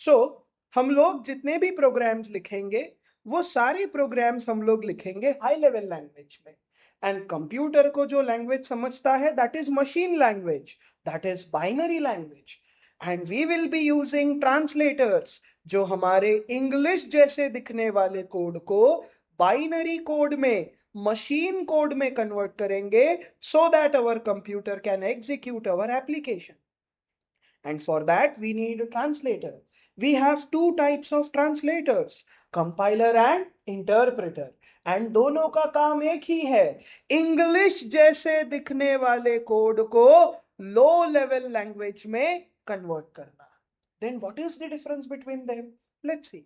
सो हम लोग जितने भी प्रोग्राम्स लिखेंगे वो सारे प्रोग्राम्स हम लोग लिखेंगे हाई लेवल लैंग्वेज में। एंड कंप्यूटर को जो लैंग्वेज समझता है that is machine language, that is binary language. And we will be using translators जो हमारे इंग्लिश जैसे दिखने वाले कोड को बाइनरी कोड में, मशीन कोड में कन्वर्ट करेंगे so that our computer can execute our application. And for that, we need a translator. We have two types of translators, compiler and interpreter. And दोनों का काम एक ही है, English जैसे दिखने वाले कोड को लो लेवल लैंग्वेज में कन्वर्ट करना। Then what is the difference between them? Let's see.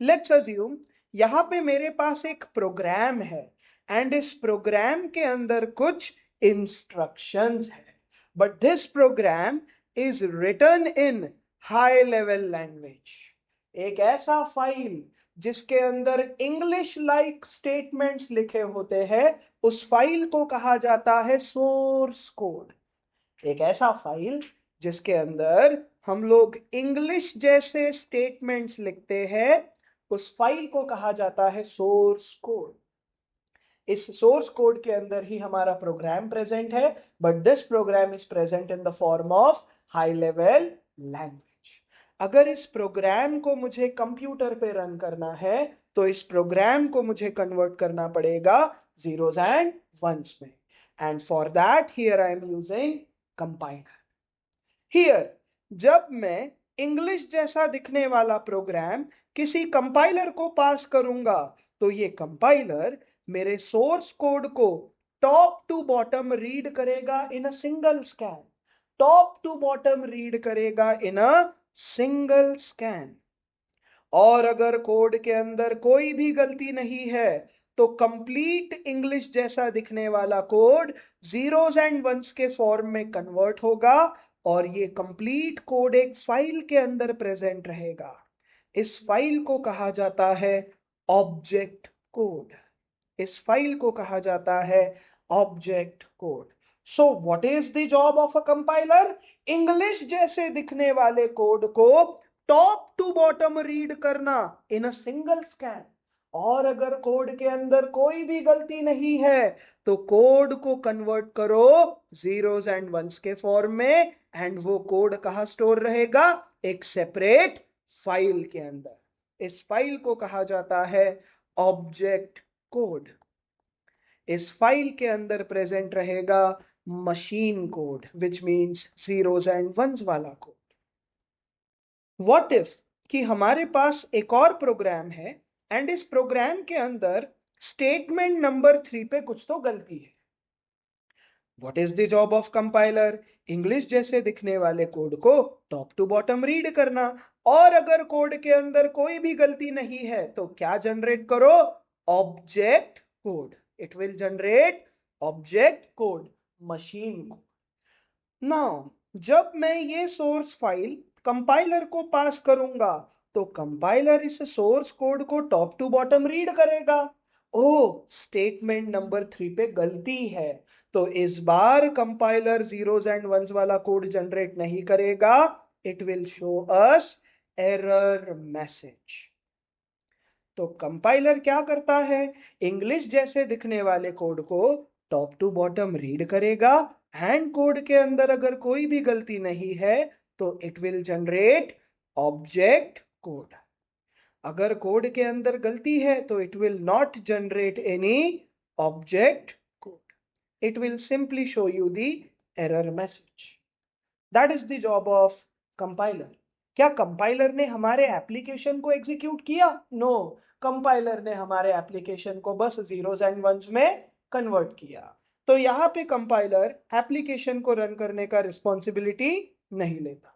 Let's assume यहां पे मेरे पास एक प्रोग्राम है एंड इस प्रोग्राम के अंदर कुछ इंस्ट्रक्शंस है, but this program is written in high level language। एक ऐसा फाइल जिसके अंदर इंग्लिश लाइक स्टेटमेंट्स लिखे होते हैं उस फाइल को कहा जाता है सोर्स कोड। एक ऐसा फाइल जिसके अंदर हम लोग इंग्लिश जैसे स्टेटमेंट्स लिखते हैं उस फाइल को कहा जाता है सोर्स कोड। इस सोर्स कोड के अंदर ही हमारा प्रोग्राम प्रेजेंट है, but this program is present in the form of high level language. अगर इस प्रोग्राम को मुझे कंप्यूटर पे रन करना है तो इस प्रोग्राम को मुझे कन्वर्ट करना पड़ेगा जीरोस एंड वंस में। And for that here I am using compiler. Here जब मैं इंग्लिश जैसा दिखने वाला प्रोग्राम किसी कंपाइलर को पास करूंगा तो ये कंपाइलर मेरे सोर्स कोड को टॉप टू बॉटम रीड करेगा in a single scan. Top to bottom read करेगा इन अ सिंगल स्कैन। और अगर कोड के अंदर कोई भी गलती नहीं है तो कंप्लीट इंग्लिश जैसा दिखने वाला कोड जीरोस एंड वंस के फॉर्म में कन्वर्ट होगा और ये कंप्लीट कोड एक फाइल के अंदर प्रेजेंट रहेगा। इस फाइल को कहा जाता है ऑब्जेक्ट कोड। इस फाइल को कहा जाता है object code. So what is the job of a compiler? English जैसे दिखने वाले कोड को टॉप टू बॉटम रीड करना इन अ सिंगल स्कैन। और अगर कोड के अंदर कोई भी गलती नहीं है तो कोड को कन्वर्ट करो जीरोस एंड वंस के फॉर्म में एंड वो कोड कहां स्टोर रहेगा? एक सेपरेट फाइल के अंदर। इस फाइल को कहा जाता है ऑब्जेक्ट कोड। इस फाइल के अंदर प्रेजेंट रहेगा machine code which means zeros and ones वाला कोड। व्हाट इफ कि हमारे पास एक और प्रोग्राम है एंड इस प्रोग्राम के अंदर स्टेटमेंट नंबर 3 पे कुछ तो गलती है। What is the job of compiler? English जैसे दिखने वाले कोड को टॉप टू बॉटम रीड करना। और अगर कोड के अंदर कोई भी गलती नहीं है तो क्या जनरेट करो? Object code. It will generate object code, machine code. Now जब मैं ये सोर्स फाइल कंपाइलर को पास करूंगा तो कंपाइलर इस सोर्स कोड को टॉप टू बॉटम रीड करेगा। ओ स्टेटमेंट नंबर 3 पे गलती है तो इस बार कंपाइलर जीरोस एंड वंस वाला कोड जनरेट नहीं करेगा। It will show us error message. तो कंपाइलर क्या करता है? इंग्लिश जैसे दिखने वाले कोड को टॉप टू बॉटम रीड करेगा एंड कोड के अंदर अगर कोई भी गलती नहीं है तो it will generate object code. अगर कोड के अंदर गलती है तो it will not generate any object code. It will simply show you the error message. That is the job of compiler. क्या कंपाइलर ने हमारे एप्लीकेशन को एग्जीक्यूट किया? नो, कंपाइलर ने हमारे एप्लीकेशन को बस जीरोस एंड वंस में कन्वर्ट किया। तो यहां पे कंपाइलर एप्लीकेशन को रन करने का रिस्पॉन्सिबिलिटी नहीं लेता।